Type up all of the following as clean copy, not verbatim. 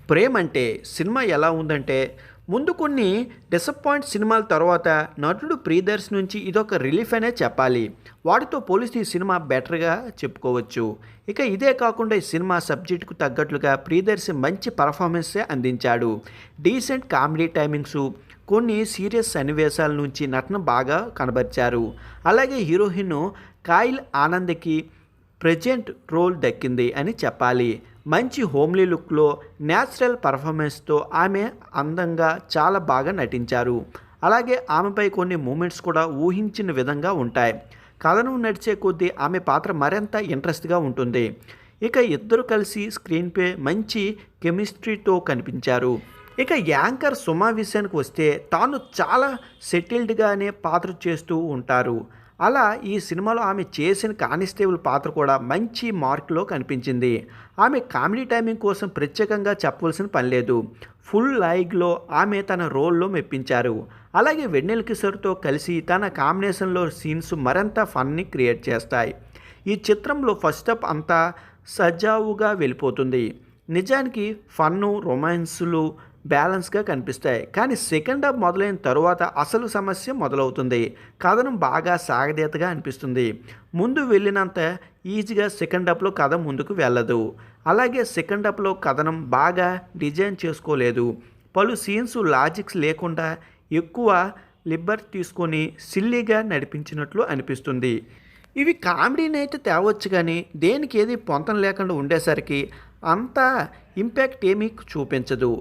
ప్రేమ్ అంటే సినిమా ఎలా ఉందంటే ముందు కొన్ని డిసప్పాయింట్ సినిమాల తర్వాత నటుడు ప్రియదర్శి నుంచి ఇదొక రిలీఫ్ అనే చెప్పాలి. వాటితో పోలిస్తే ఈ సినిమా బెటర్గా చెప్పుకోవచ్చు. ఇక ఇదే కాకుండా ఈ సినిమా సబ్జెక్టుకు తగ్గట్లుగా ప్రియదర్శి మంచి పర్ఫార్మెన్సే అందించాడు. డీసెంట్ కామెడీ టైమింగ్స్, కొన్ని సీరియస్ సన్నివేశాల నుంచి నటన బాగా కనబరిచారు. అలాగే హీరోయిన్ కాయిల్ ఆనంద్కి ప్రెజెంట్ రోల్ దక్కింది అని చెప్పాలి. మంచి హోమ్లీ లుక్లో న్యాచురల్ పర్ఫార్మెన్స్తో ఆమె అందంగా చాలా బాగా నటించారు. అలాగే ఆమెపై కొన్ని మూమెంట్స్ కూడా ఊహించిన విధంగా ఉంటాయి. కథనం నడిచే కొద్దీ ఆమె పాత్ర మరింత ఇంట్రెస్ట్గా ఉంటుంది. ఇక ఇద్దరు కలిసి స్క్రీన్పై మంచి కెమిస్ట్రీతో కనిపించారు. ఇక యాంకర్ సుమా విషయానికి వస్తే తాను చాలా సెటిల్డ్గానే పాత్ర చేస్తూ ఉంటారు. అలా ఈ సినిమాలో ఆమె చేసిన కానిస్టేబుల్ పాత్ర కూడా మంచి మార్కులో కనిపించింది. ఆమె కామెడీ టైమింగ్ కోసం ప్రత్యేకంగా చెప్పవలసిన పని లేదు. ఫుల్ లైగ్లో ఆమె తన రోల్లో మెప్పించారు. అలాగే వెన్నెల కిషోర్తో కలిసి తన కాంబినేషన్లో సీన్స్ మరింత ఫన్ని క్రియేట్ చేస్తాయి. ఈ చిత్రంలో ఫస్ట్ హాఫ్ అంతా సజావుగా వెళ్ళిపోతుంది. నిజానికి ఫన్ను, రొమాన్సులు బ్యాలెన్స్గా కనిపిస్తాయి. కానీ సెకండ్ హాఫ్ మొదలైన తరువాత అసలు సమస్య మొదలవుతుంది. కథనం బాగా సాగదీతగా అనిపిస్తుంది. ముందు వెళ్ళినంత ఈజీగా సెకండ్ హాఫ్లో కథ ముందుకు వెళ్ళదు. అలాగే సెకండ్ హాఫ్లో కథనం బాగా డిజైన్ చేసుకోలేదు. పలు సీన్స్ లాజిక్స్ లేకుండా ఎక్కువ లిబర్టీ తీసుకొని సిల్లీగా నడిపించినట్లు అనిపిస్తుంది. ఇవి కామెడీని అయితే తేవచ్చు, కానీ దేనికి ఏది పొంతం లేకుండా ఉండేసరికి అంత ఇంపాక్ట్ ఏమీ చూపించదు.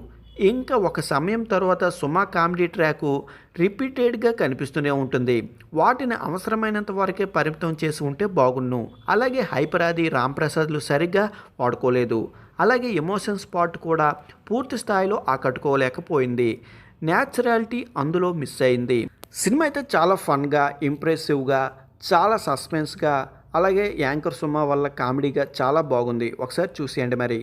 ఇంకా ఒక సమయం తర్వాత సుమా కామెడీ ట్రాకు రిపీటెడ్గా కనిపిస్తూనే ఉంటుంది. వాటిని అవసరమైనంత వరకే పరిమితం చేసి ఉంటే బాగున్ను. అలాగే హైపరాది, రాంప్రసాద్లు సరిగ్గా వాడుకోలేదు. అలాగే ఎమోషన్ స్పాట్ కూడా పూర్తి స్థాయిలో ఆకట్టుకోలేకపోయింది. న్యాచురాలిటీ అందులో మిస్ అయింది. సినిమా అయితే చాలా ఫన్గా, ఇంప్రెసివ్గా, చాలా సస్పెన్స్గా, అలాగే యాంకర్ సుమా వల్ల కామెడీగా చాలా బాగుంది. ఒకసారి చూసేయండి మరి.